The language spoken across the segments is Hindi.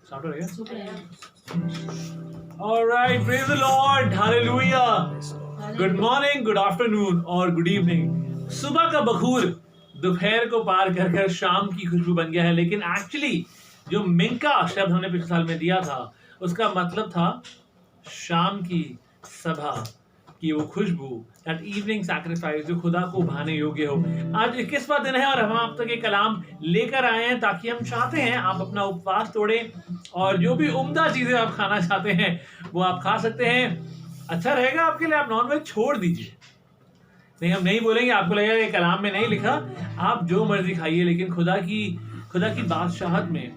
Start हो गया? All right, praise the Lord, hallelujah. Good morning, good afternoon और good evening. सुबह का बखूर दोपहर को पार कर कर शाम की खुशबू बन गया है, लेकिन एक्चुअली जो मिंका शब्द हमने पिछले साल में दिया था उसका मतलब था शाम की सभा की वो खुशबू, दैट इवनिंग सैक्रिफाइस जो खुदा को भाने योग्य हो। आज 21वां दिन है और हम आप तक एक कलाम लेकर आए हैं ताकि हम चाहते हैं आप अपना उपवास तोड़ें और जो भी उम्दा चीजें आप खाना चाहते हैं वो आप खा सकते हैं। अच्छा रहेगा आपके लिए, आप नॉनवेज छोड़ दीजिए। नहीं, हम नहीं बोलेंगे, आपको लगेगा कि कलाम में नहीं लिखा, आप जो मर्जी खाइए, लेकिन खुदा की बादशाहत में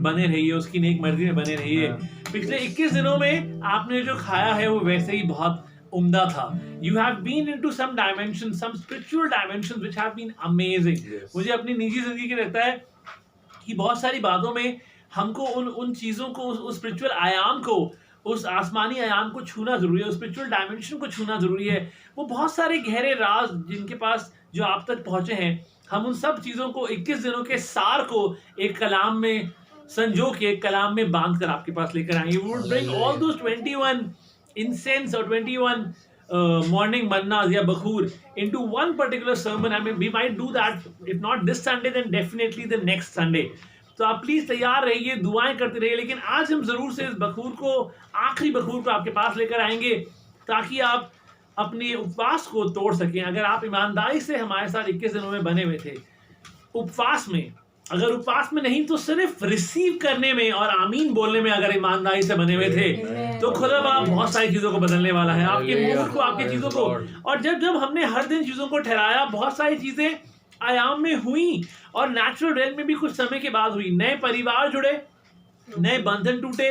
बने रहिए, उसकी नेक मर्जी में बने रहिए। पिछले 21 दिनों में आपने जो खाया है वो वैसे ही बहुत उम्दा था। You have been into some dimensions, some spiritual dimensions which have been amazing. Yes. मुझे अपनी निजी जिंदगी के लगता है कि बहुत सारी बातों में हमको उन चीजों को, उस स्पिरिचुअल आयाम को, उस आसमानी आयाम को छूना जरूरी है, उस स्पिरिचुअल डायमेंशन को छूना जरूरी है। वो बहुत सारे गहरे राज जिनके पास जो आप तक पहुंचे हैं, हम उन सब चीजों को 21 दिनों के सार को एक कलाम में संजो के, एक कलाम में बांध कर आपके पास लेकर आएंगे। We would bring all those 21 incense or 21 morning mannas या बखूर into one particular sermon. I mean, we might do that if not this Sunday then definitely the next Sunday. तो आप प्लीज तैयार रहिए, दुआएं करते रहिए, लेकिन आज हम जरूर से इस बखूर को, आखिरी बखूर को आपके पास लेकर आएंगे ताकि आप अपने उपवास को तोड़ सकें। अगर आप ईमानदारी से हमारे साथ 21 दिनों में बने हुए थे उपवास में, अगर उपवास में नहीं तो सिर्फ रिसीव करने में और आमीन बोलने में अगर ईमानदारी से बने हुए थे, तो खुदा बाप बहुत सारी चीजों को बदलने वाला है, आपके मूड को, आपकी चीजों को। और जब हमने हर दिन चीजों को ठहराया, बहुत सारी चीजें आयाम में हुई और नेचुरल रेल में भी कुछ समय के बाद हुई। नए परिवार जुड़े, नए बंधन टूटे,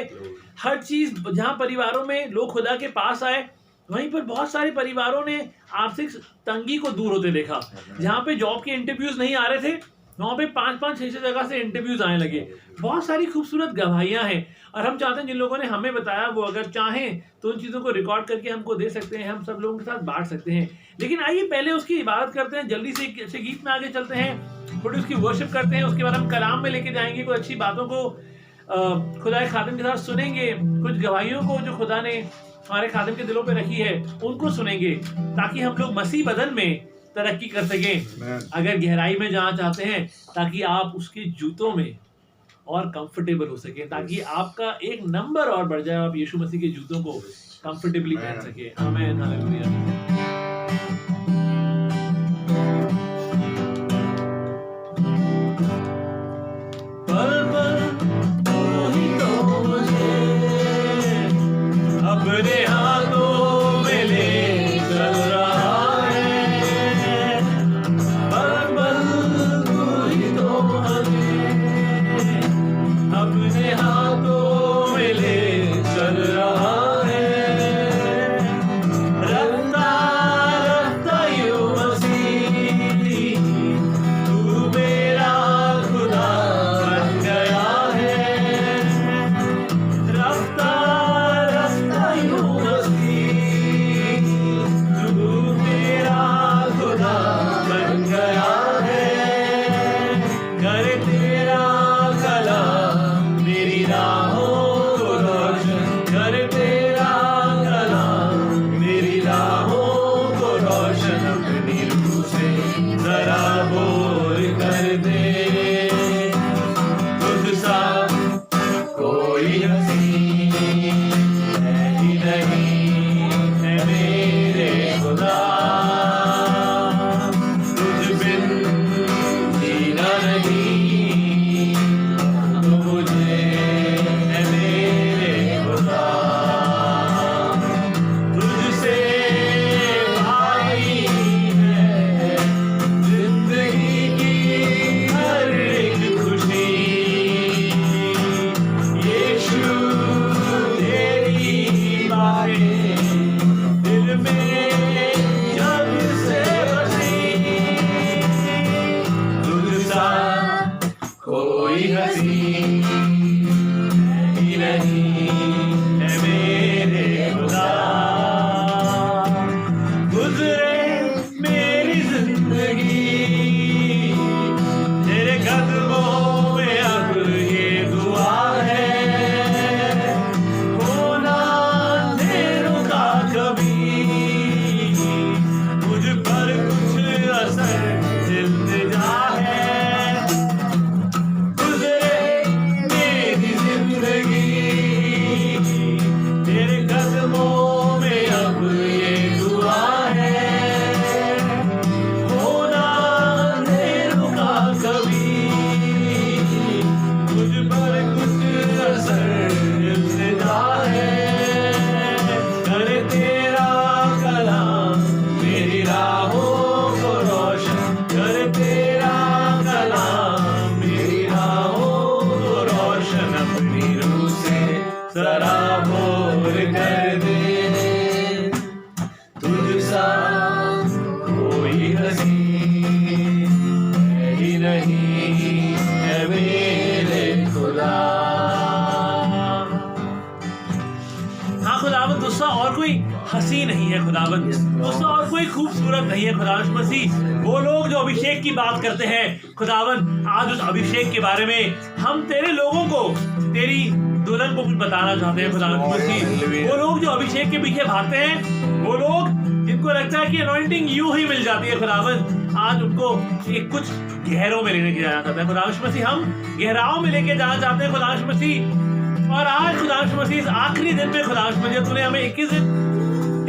हर चीज, जहां परिवारों में लोग खुदा के पास आए, वहीं पर बहुत सारे परिवारों ने आर्थिक तंगी को दूर होते देखा। जहां पे जॉब के इंटरव्यूज नहीं आ रहे थे, वहां पे 5-5, 6-6 जगह से इंटरव्यूज आने लगे। बहुत सारी खूबसूरत गवाहियां हैं और हम चाहते हैं जिन लोगों ने हमें बताया वो अगर चाहें तो उन चीजों को रिकॉर्ड करके हमको दे सकते हैं, हम सब लोगों के साथ बांट सकते हैं। लेकिन आइए पहले उसकी इबादत करते हैं, जल्दी से गीत में आगे चलते हैं, थोड़ी उसकी वर्शिप करते हैं, उसके बाद हम कलाम में लेके जाएंगे, कुछ अच्छी बातों को खुदा के खादिम के साथ सुनेंगे, कुछ गवाहियों को जो खुदा ने हमारे खादिम के दिलों पे रखी है उनको सुनेंगे, ताकि हम लोग मसीह बदन में तरक्की कर सकें, अगर गहराई में जाना चाहते हैं, ताकि आप उसके जूतों में और कंफर्टेबल हो सके, ताकि आपका एक नंबर और बढ़ जाए, आप यीशु मसीह के जूतों को कंफर्टेबली पहन सके। आमीन, हालेलुया। अपने हाथों में ले चल रहा है, पल पल तू ही तो हमें अपने हाथों में ले चल रहा है। रफ्ता रफ्ता यूं मसीह तू मेरा खुदा बन गया है। रफ्ता कदमों में अब ये दुआ है। सराबोर कर दे, तुझसा कोई हसी ही नहीं है मेरे खुदा। हाँ खुदावंद, तुझसा और कोई हंसी नहीं है खुदावंद, तुझसा और कोई खूबसूरत नहीं है खुदावंद मसीह। वो लोग जो अभिषेक की बात करते हैं खुदावंद, आज उस अभिषेक के बारे में हम तेरे लोगों को, तेरी दुल्हन को कुछ बताना चाहते हैं खुदावंद मसीह। वो लोग जो अभिषेक के पीछे भागते हैं, वो लोग जिनको लगता है कि अनॉइंटिंग यूं ही मिल जाती है खुदावंद, आज उनको एक कुछ गहरों में लेके जाना चाहते हैं खुदावंद मसीह। हम गहराओं में लेके जाना चाहते हैं खुदावंद मसीह। और आज खुदावंद मसीह इस आखिरी दिन में खुदावंद मसीह तूने हमें 21 दिन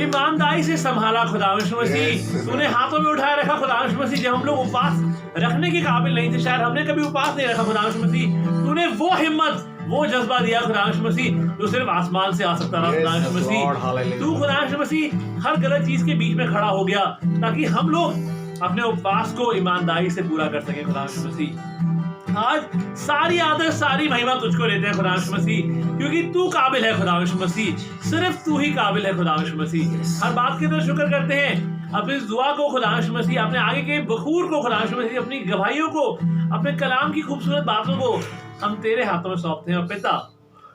ईमानदारी से संभाला खुदावंद मसीह, तूने हाथों में उठाए रखा खुदावंद मसीह। जब हम लोग उपवास रखने के काबिल नहीं थे, शायद हमने कभी उपवास नहीं रखा खुदावंद मसीह, तूने वो हिम्मत, वो जज्बा दिया खुदावंद मसीह जो सिर्फ आसमान से आ सकता था खुदावंद मसीह। तू खुदावंद मसीह हर गलत चीज के बीच में खड़ा हो गया ताकि हम लोग अपने उपवास को ईमानदारी से पूरा कर सके खुदावंद मसीह। आज सारी आदर सारी महिमा तुझको देते हैं खुदावंद मसीह, क्योंकि तू काबिल है खुदावंद मसीह, सिर्फ तू ही काबिल है खुदावंद मसीह। हर बात के अंदर शुक्र करते हैं, अपनी इस दुआ को खुदावंद मसीह, अपने आगे के बखूर को खुदावंद मसीह, अपनी गवाहियों को, अपने कलाम की खूबसूरत बातों को हम तेरे हाथों में सौंपते हैं। और पिता,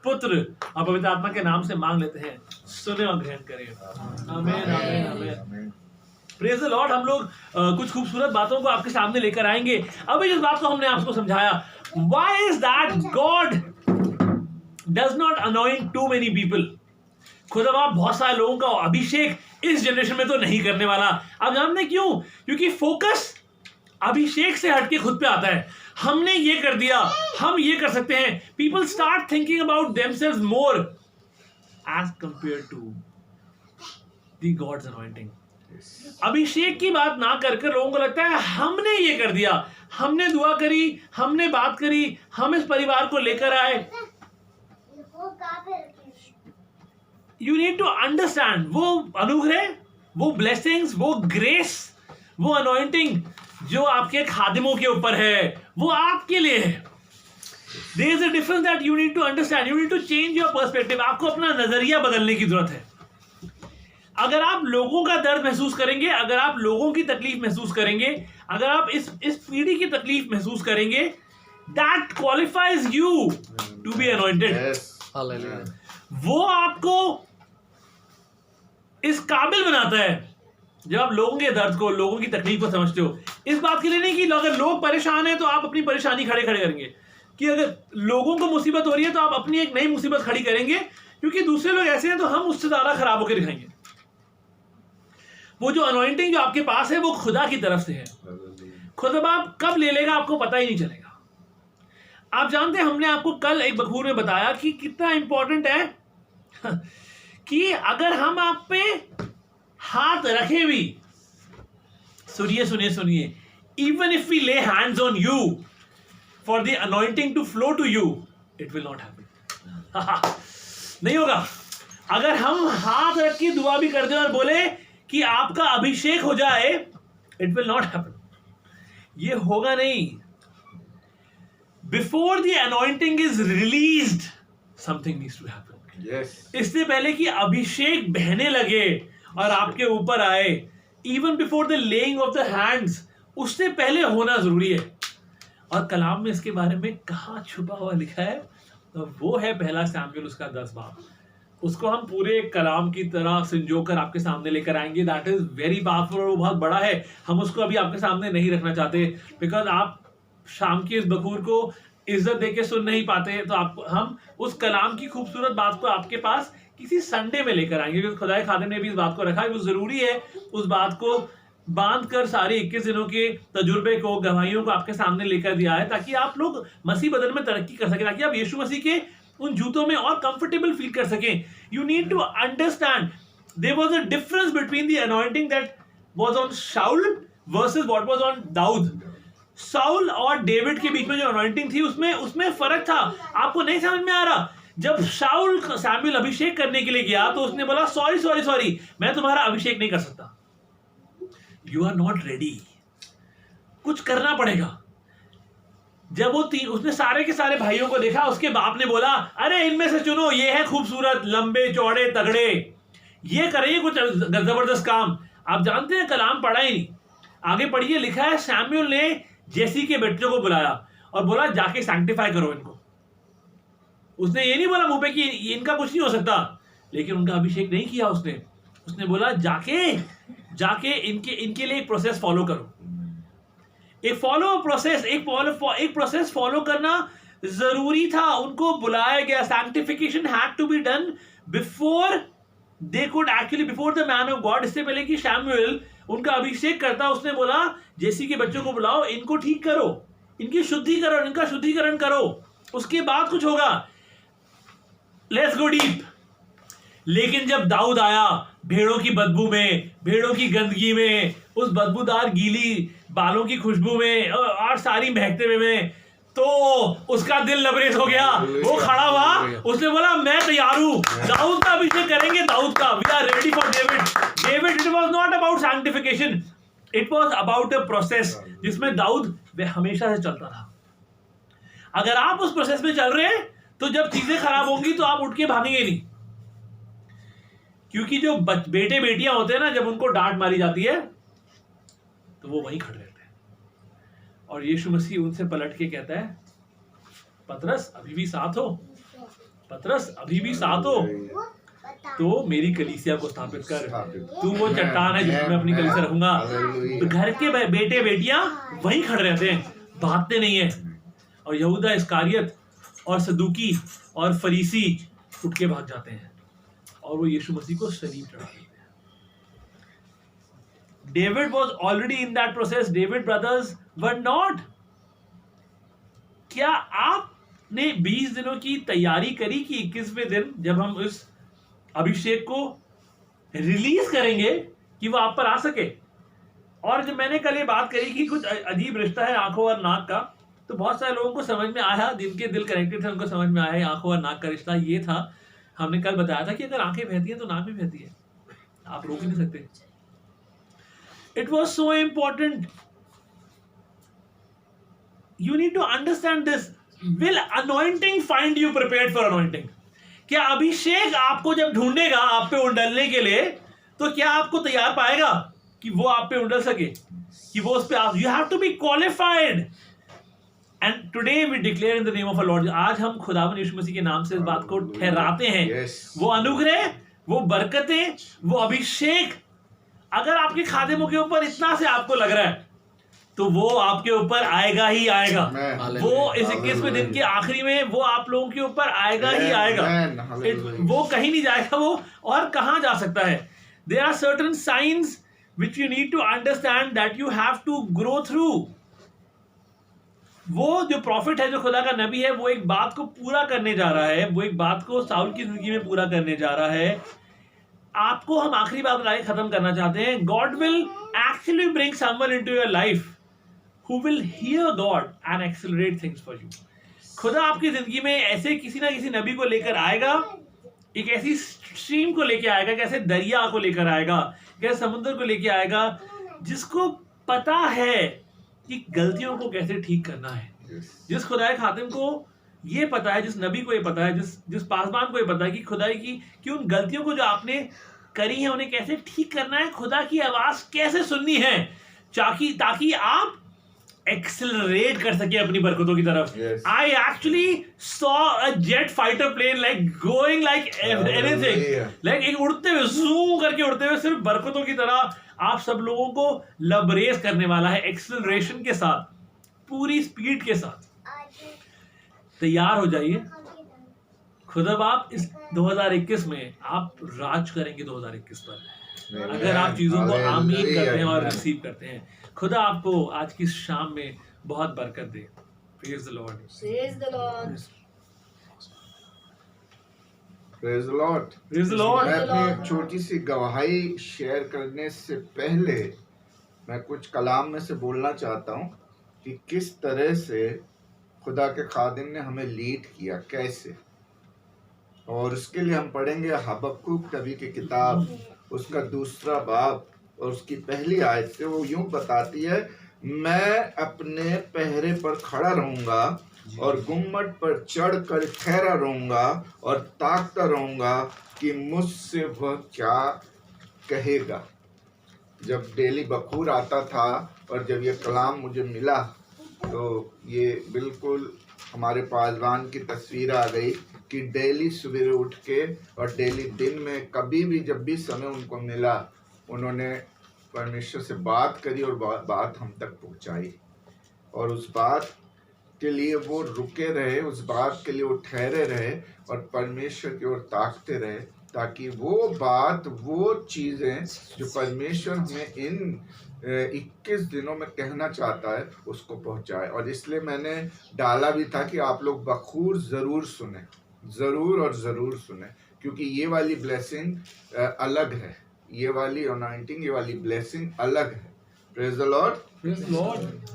पुत्र और पवित्र आत्मा के नाम से मांग लेते हैं, सुने और ग्रहण करें। आमीन आमीन आमीन। Praise the Lord. हम लोग कुछ खूबसूरत बातों को आपके सामने लेकर आएंगे। अभी जिस बात को हमने आपको समझाया, why is that God does not anoint too many people. खुदा बहुत सारे लोगों का अभिषेक इस जनरेशन में तो नहीं करने वाला। आप जानते हैं क्यों? क्योंकि फोकस अभिषेक से हटके खुद पे आता है। हमने ये कर दिया, हम ये कर सकते हैं। People start thinking about themselves more as compare to the God's anointing. अभिषेक की बात ना करके लोगों को लगता है हमने ये कर दिया, हमने दुआ करी, हमने बात करी, हम इस परिवार को लेकर आए। यू नीड टू अंडरस्टैंड, वो अनुग्रह, वो ब्लेसिंग्स, वो ग्रेस, वो अनॉइंटिंग जो आपके खादिमों के ऊपर है, वो आपके लिए है। There is a difference that you need to understand. You need to change your perspective. आपको अपना नजरिया बदलने की जरूरत है। अगर आप लोगों का दर्द महसूस करेंगे, अगर आप लोगों की तकलीफ महसूस करेंगे, अगर आप इस पीढ़ी की तकलीफ महसूस करेंगे, that qualifies you to be anointed. वो आपको इस काबिल बनाता है जब आप लोगों के दर्द को, लोगों की तकलीफ को समझते हो। इस बात के लिए नहीं कि अगर लोग परेशान हैं तो आप अपनी परेशानी खड़े करेंगे, कि अगर लोगों को मुसीबत हो रही है तो आप अपनी एक नई मुसीबत खड़ी करेंगे, क्योंकि दूसरे लोग ऐसे हैं तो हम उससे ज्यादा खराब होकर दिखाएंगे। वो जो अनॉइंटिंग जो आपके पास है वो खुदा की तरफ से है। खुदा बाप कब ले लेगा आपको पता ही नहीं चलेगा। आप जानते हैं, हमने आपको कल एक बखूर में बताया कि कितना इंपॉर्टेंट है कि अगर हम आप पे हाथ रखे भी, सुनिए सुनिए सुनिए, even if we lay hands on you for the anointing to flow to you, it will not happen. नहीं होगा। अगर हम हाथ रख के दुआ भी कर दें और बोले कि आपका अभिषेक हो जाए, इट विल नॉट हैपन। ये होगा नहीं। Before the anointing is released, something needs to happen. इससे पहले कि अभिषेक बहने लगे और आपके ऊपर आए, even before the laying of the hands, उससे पहले होना जरूरी है। और कलाम में इसके बारे में कहाँ छुपा हुआ लिखा है, तो वो है पहला शमूएल उसका 10 बाब। उसको हम पूरे कलाम की तरह संजोकर आपके सामने लेकर आएंगे। दैट इज वेरी पावरफुल और वो बहुत बड़ा है। हम उसको अभी आपके सामने नहीं रखना चाहते, बिकॉज आप शाम की इस बखूर को इज्जत देके सुन नहीं पाते। तो हम उस कलाम की खूबसूरत बात को आपके पास किसी संडे में लेकर आएंगे, क्योंकि खुदा खादिम ने भी इस बात को रखा है। वो जरूरी है उस बात को बांध कर सारे 21 दिनों के तजुर्बे को, गवाहियों को आपके सामने लेकर दिया है, ताकि आप लोग मसीह बदन में तरक्की कर सकें, ताकि आप यीशु मसीह के उन जूतों में और कंफर्टेबल फील कर सकें। You need to understand there was a difference between the anointing that was on Saul versus what was on Daud. Saul और डेविड के बीच में जो अनॉइंटिंग थी उसमें फर्क था। आपको नहीं समझ में आ रहा? जब शाउल शमूएल अभिषेक करने के लिए गया तो उसने बोला सॉरी मैं तुम्हारा अभिषेक नहीं कर सकता। यू आर नॉट रेडी, कुछ करना पड़ेगा। जब वो उसने सारे के सारे भाइयों को देखा, उसके बाप ने बोला, अरे इनमें से चुनो, ये है खूबसूरत, लंबे चौड़े तगड़े, ये करेंगे कुछ जबरदस्त काम। आप जानते हैं कलाम पढ़ा ही नहीं, आगे पढ़िए, लिखा है शमूएल ने जेसी के बच्चों को बुलाया और बोला जाके सैंक्टिफाई करो इनको। उसने ये नहीं बोला मुंह पे कि इनका कुछ नहीं हो सकता, लेकिन उनका अभिषेक नहीं किया उसने बोला जाके इनके लिए एक प्रोसेस फॉलो करो, एक प्रोसेस फॉलो करना जरूरी था। उनको बुलाया गया, sanctification had to be done before they could actually, before the man of God. इससे पहले कि शमूएल उनका अभिषेक करता, उसने बोला जेसी के बच्चों को बुलाओ, इनको ठीक करो, इनका शुद्धिकरण करो, उसके बाद कुछ होगा। Let's go deep. लेकिन जब दाऊद आया भेड़ों की बदबू में, भेड़ों की गंदगी में, उस बदबूदार गीली बालों की खुशबू में और सारी महकते हुए में, तो उसका दिल लबरेज हो गया। वो खड़ा हुआ, उसने बोला मैं तैयार हूं, दाऊद का अभिषेक करेंगे, दाऊद का, we are ready for David. It was not about sanctification, it was about a process जिसमें दाऊद वे हमेशा से चलता था। अगर आप उस प्रोसेस में चल रहे हैं तो जब चीजें खराब होंगी तो आप उठ के भागेंगे नहीं, क्योंकि जो बेटे बेटियां होते हैं ना, जब उनको डांट मारी जाती है तो वो वहीं खड़े रहते हैं। और यीशु मसीह उनसे पलट के कहता है, पतरस अभी भी साथ हो, पतरस अभी भी साथ हो, तो मेरी कलीसिया को स्थापित कर। तू वो चट्टान है जिसमें मैं अपनी कलीसिया रखूंगा। घर के बेटे बेटियां वहीं खड़े रहते हैं, भागते नहीं है। और यहूदा इस्कारियत और सदूकी और फरीसी उठ के भाग जाते हैं और वो यीशु मसीह को सलीब चढ़ा देते हैं। David was already in that process. David brothers were not. क्या आपने 20 दिनों की तैयारी करी कि 21वें दिन जब हम इस अभिषेक को रिलीज करेंगे कि वो आप पर आ सके? और जब मैंने कल ये बात करी कि कुछ अजीब रिश्ता है आंखों और नाक का, तो बहुत सारे लोगों को समझ में आया, जिनके दिल कनेक्टेड थे उनको समझ में आया आंखों और नाक का रिश्ता ये था। हमने कल बताया था कि अगर आंखें बहती हैं तो नाक भी बहती है, आप रोक नहीं सकते। It was so important. You need to understand this. Will anointing find you prepared for anointing? क्या अभिषेक आपको जब ढूंढेगा आप पे उंडलने के लिए, तो क्या आपको तैयार पाएगा कि वो आप पे उंडल सके, कि वो उस पे आप, you have to be qualified. And today we declare in the name of our Lord. आज हम खुदावन यीशु मसीह के नाम से इस बात को ठहराते हैं। वो अनुग्रह, वो बरकतें, वो अभिषेक अगर आपके खादिमों के ऊपर इतना से आपको लग रहा है तो वो आपके ऊपर आएगा ही आएगा। वो इस 21वें दिन के आखिरी में वो आप लोगों के ऊपर आएगा ही आएगा। वो कहीं नहीं जाएगा, वो और कहां जा सकता है। There are certain signs which you need to understand that you have to grow through. वो जो प्रॉफिट है, जो खुदा का नबी है, वो एक बात को पूरा करने जा रहा है, वो एक बात को साउल की जिंदगी में पूरा करने जा रहा है। आपको हम आखिरी बात बता के खत्म करना चाहते हैं। God will actually bring someone into your life who will hear God and accelerate things for you. खुदा आपकी जिंदगी में ऐसे किसी ना किसी नबी को लेकर आएगा, एक ऐसी स्ट्रीम को लेकर आएगा, एक ऐसे दरिया को लेकर आएगा, एक ऐसे समुद्र को लेकर आएगा जिसको पता है कि गलतियों को कैसे ठीक करना है। जिस खुदाए खातिम को ये पता है, जिस नबी को ये पता है, जिस पासबान को ये पता है कि खुदाई की कि उन गलतियों को जो आपने करी है उन्हें कैसे ठीक करना है, खुदा की आवाज कैसे सुननी है, ताकि आप एक्सेलरेट कर सके अपनी बरकतों की तरफ। I actually saw a jet fighter plane like going like anything, like एक उड़ते हुए, जूम करके उड़ते हुए, सिर्फ बरकतों की तरह आप सब लोगों को लबरेज करने वाला है, एक्सेलरेशन के साथ, पूरी स्पीड के साथ। तैयार हो जाइए। खुदा बाप इस 2021 में आप राज करेंगे 2021 पर, अगर आप चीजों को आमीन करते हैं और रिसीव करते हैं। खुदा आपको आज की शाम में बहुत बरकत दे। Praise the Lord, praise the Lord, praise the Lord, praise the Lord. मैं अपनी एक छोटी सी गवाही शेयर करने से पहले मैं कुछ कलाम में से बोलना चाहता हूँ कि किस तरह से खुदा के खादिम ने हमें लीड किया, कैसे। और उसके लिए हम पढ़ेंगे हबक्कुक नबी की किताब, उसका 2 बाब और उसकी पहली आयत से। वो यूं बताती है, मैं अपने पहरे पर खड़ा रहूंगा और गुम्मट पर चढ़कर ठहरा रहूंगा और ताकता रहूंगा कि मुझसे वह क्या कहेगा। जब डेली बखूर आता था और जब ये कलाम मुझे मिला तो ये बिल्कुल हमारे पासवान की तस्वीर आ गई कि डेली सवेरे उठ के और डेली दिन में कभी भी जब भी समय उनको मिला उन्होंने परमेश्वर से बात करी और बात हम तक पहुंचाई, और उस बात के लिए वो रुके रहे, उस बात के लिए वो ठहरे रहे और परमेश्वर की ओर ताकते रहे, ताकि वो बात, वो चीज़ें जो परमेश्वर हमें इन 21 दिनों में कहना चाहता है उसको पहुंचाए। और इसलिए मैंने डाला भी था कि आप लोग बखूर ज़रूर सुने, ज़रूर और ज़रूर सुने, क्योंकि ये वाली ब्लेसिंग अलग है, ये वाली अनॉइंटिंग, ये वाली ब्लेसिंग अलग है। Praise the Lord. Praise Lord.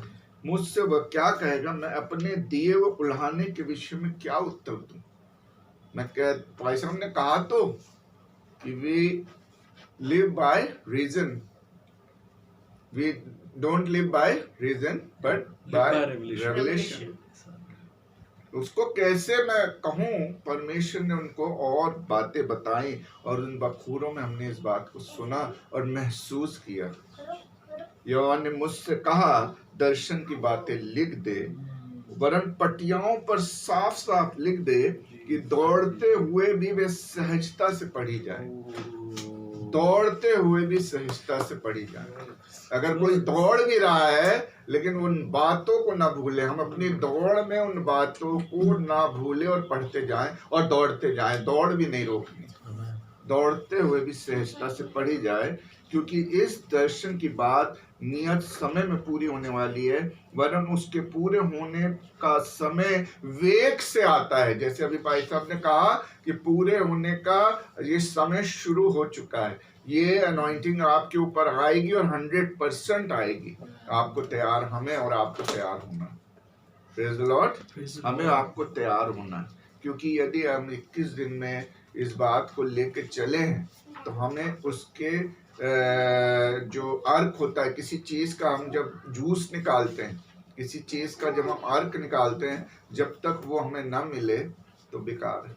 मुझसे वह क्या कहेगा, मैं अपने दिए व उल्हाने के विषय में क्या उत्तर दूं। मैं भाई साहब ने कहा तो कि we live by reason, we don't live by reason but by revelation. उसको कैसे मैं कहूँ, परमेश्वर ने उनको और बातें बताई और उन बखूरों में हमने इस बात को सुना और महसूस किया। यहोवा ने मुझसे कहा दर्शन की बातें लिख दे, वरन पटियाओं पर साफ साफ लिख दे कि दौड़ते हुए भी वे सहजता से पढ़ी जाए, दौड़ते हुए भी सहजता से पढ़ी जाए। अगर कोई दौड़ भी रहा है लेकिन उन बातों को ना भूले, हम अपनी दौड़ में उन बातों को ना भूले और पढ़ते जाएं और दौड़ते जाएं, दौड़ भी नहीं रोकनी, दौड़ते हुए भी सहजता से पढ़ी जाए, क्योंकि इस दर्शन की बात नियत समय में पूरी होने वाली है, वरन उसके पूरे होने का समय वेग से आता है। जैसे अभी भाई साहब ने कहा कि पूरे होने का ये समय शुरू हो चुका है, ये अनॉइंटिंग आपके ऊपर आएगी और 100% आएगी। आपको तैयार, हमें और आपको तैयार होना। Praise the Lord. हमें आपको तैयार होना, क्योंकि यदि हम 21 दिन में इस बात को लेके चले हैं तो हमें उसके जो अर्क होता है, किसी चीज़ का हम जब जूस निकालते हैं, किसी चीज़ का जब हम अर्क निकालते हैं, जब तक वो हमें ना मिले तो बेकार है।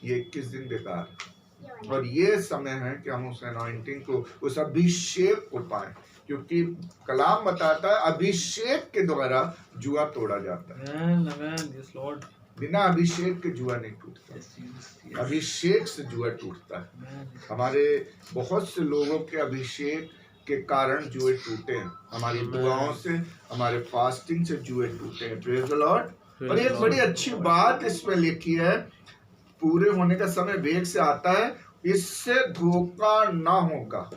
ये 21 दिन बेकार है, और ये समय है कि हम उस अनॉइंटिंग को, उस अभिषेक को पाएं, क्योंकि कलाम बताता है अभिषेक के द्वारा जुआ तोड़ा जाता है। बिना अभिषेक के जुआ नहीं टूटता, अभिषेक से जुआ टूटता है। हमारे बहुत से लोगों के अभिषेक के कारण जुए टूटे हैं, हमारी दुआओं से, हमारे फास्टिंग से जुए टूटे हैं। Praise the Lord. और एक बड़ी अच्छी बात इसमें लिखी है, पूरे होने का समय वेग से आता है, इससे धोखा ना होगा।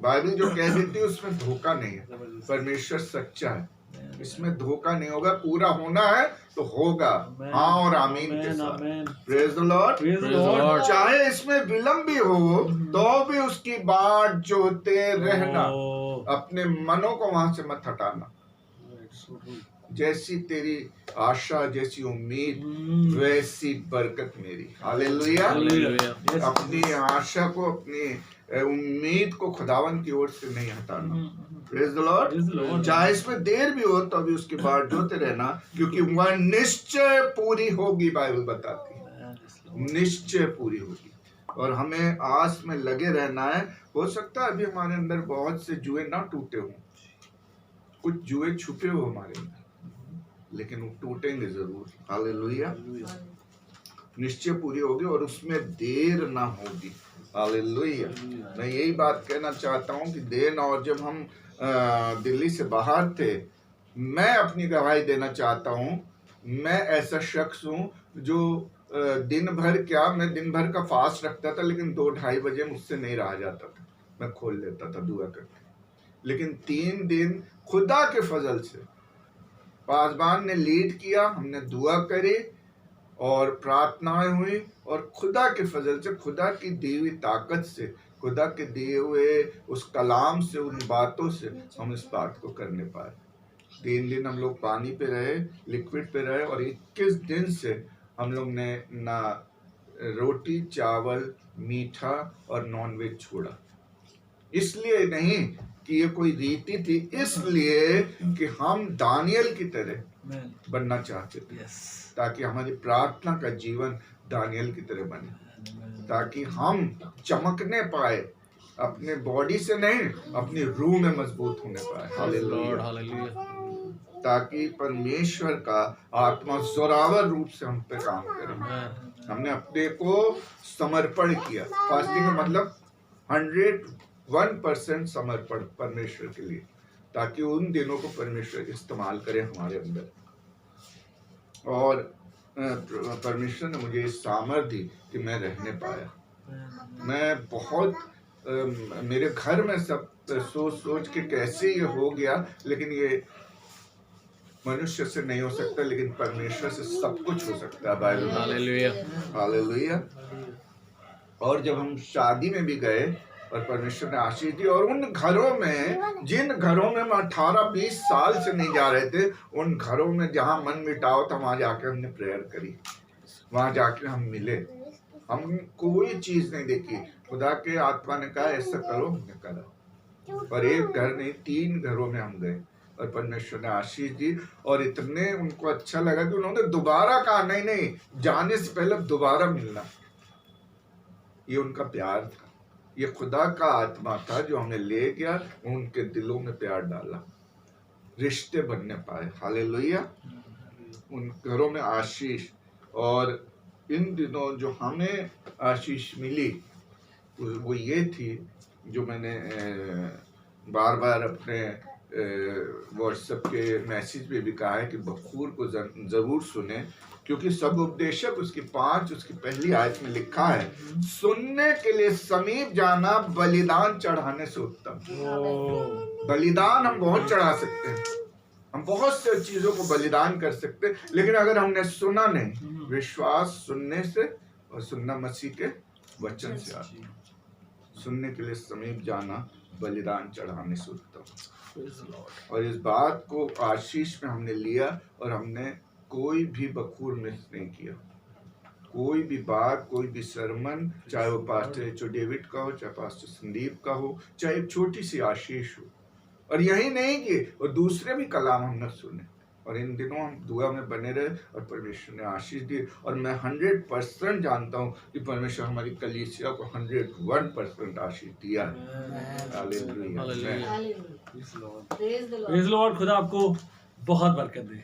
बाइबल जो कह देती है उसमें धोखा नहीं है, परमेश्वर सच्चा है, इसमें धोखा नहीं होगा। पूरा होना है तो होगा, हाँ और आमीन के साथ। Praise the Lord. चाहे इसमें विलंब भी हो तो भी उसकी बाट जोते रहना, अपने मनों को वहां से मत हटाना। जैसी तेरी आशा, जैसी उम्मीद, वैसी बरकत मेरी। हालेलुया। अपनी आशा को, अपनी उम्मीद को खुदावन की ओर से नहीं हटाना। Praise the Lord. चाहे इसमें देर भी हो तो अभी उसकी बाट जोते रहना, क्योंकि वह निश्चय पूरी होगी। बाइबल बताती है निश्चय पूरी होगी, और हमें आस में लगे रहना है। हो सकता है अभी हमारे अंदर बहुत से जुए ना टूटे हों, कुछ जुए छुपे हो हमारे अंदर, लेकिन वो टूटेंगे जरूर। हालेलुया। निश्चय पूरी होगी और उसमें देर ना होगी। हालेलुया। मैं यही बात कहना चाहता हूँ कि देर, और जब हम दिल्ली से बाहर थे, मैं अपनी गवाही देना चाहता हूँ, मैं ऐसा शख्स हूँ जो दिन भर क्या, मैं दिन भर का फास्ट रखता था, लेकिन 2-2:30 बजे मुझसे नहीं रहा जाता था, मैं खोल लेता था दुआ करके। लेकिन 3 दिन खुदा के फजल से पासबान ने लीड किया, हमने दुआ करी और प्रार्थनाएं हुई, और खुदा के फजल से, खुदा की दी हुई ताकत से, खुदा के दिए हुए उस कलाम से, उन बातों से हम इस बात को करने पाए। 3 दिन हम लोग पानी पे रहे, लिक्विड पे रहे, और 21 दिन से हम लोग ने ना रोटी, चावल, मीठा और नॉनवेज छोड़ा। इसलिए नहीं कि ये कोई रीति थी, इसलिए कि हम दानियल की तरह Amen. बनना चाहते थे, Yes. ताकि हमारी प्रार्थना का जीवन दानियल की तरह बने, Amen. ताकि हम चमकने पाए, अपने बॉडी से नहीं, अपनी रूह में मजबूत होने पाए। Lord, hallelujah. hallelujah. ताकि परमेश्वर का आत्मा जोरावर रूप से हम पे काम करे। Amen. हमने अपने को समर्पण किया। फास्टिंग का मतलब 101% समर्पण परमेश्वर के लिए, ताकि उन दिनों को परमेश्वर इस्तेमाल करे हमारे अंदर। और परमेश्वर ने मुझे इस सामर्थ दी कि मैं रहने पाया। मैं बहुत मेरे घर में सब सोच सोच के कैसे ये हो गया, लेकिन ये मनुष्य से नहीं हो सकता, लेकिन परमेश्वर से सब कुछ हो सकता है। Bible Hallelujah. हालेलुया। और जब हम शादी में भी गए और परमेश्वर ने आशीष दी, और उन घरों में, जिन घरों में हम 18-20 साल से नहीं जा रहे थे, उन घरों में जहाँ मन मिटाव था, वहां जाके हमने प्रेयर करी, वहां जाके हम मिले। हम कोई चीज नहीं देखी, खुदा के आत्मा ने कहा ऐसा करो, हमने करा। और एक घर नहीं, 3 घरों में हम गए और परमेश्वर ने आशीष दी। और इतने उनको अच्छा लगा कि उन्होंने दोबारा कहा, नहीं नहीं, जाने से पहले दोबारा मिलना। ये उनका प्यार था, ये खुदा का आत्मा था जो हमें ले गया, उनके दिलों में प्यार डाला, रिश्ते बनने पाए। हालेलुया। उन घरों में आशीष। और इन दिनों जो हमें आशीष मिली वो ये थी, जो मैंने बार बार अपने व्हाट्सएप के मैसेज में भी कहा है कि बखूर को जरूर सुने, क्योंकि सब उपदेशक उसकी 5 उसकी पहली आयत में लिखा है, सुनने के लिए समीप जाना बलिदान चढ़ाने से उत्तम। बलिदान हम बहुत चढ़ा सकते हैं, हम बहुत से चीजों को बलिदान कर सकते हैं, लेकिन अगर हमने सुना नहीं, विश्वास सुनने से, और सुनना मसीह के वचन से आता है। सुनने के लिए समीप जाना बलिदान चढ़ाने से उत्तम। और इस बात को आशीष में हमने लिया, और हमने कोई भी बखूर मिस नहीं किया। कोई भी बात, कोई भी सरमन, चाहे वो पास्टर एच.ओ. डेविड का हो, चाहे पास्टर संदीप का हो, चाहे एक छोटी सी आशीष हो, और यही नहीं कि और दूसरे भी कलाम हमने सुने। और इन दिनों हम दुआ में बने रहे और परमेश्वर ने आशीष दी। और मैं 100% जानता हूँ कि परमेश्वर हमारी कलीसिया को 101% आशीष दिया है। हालेलुया। Praise the Lord. खुदा आपको बहुत बरकत दे।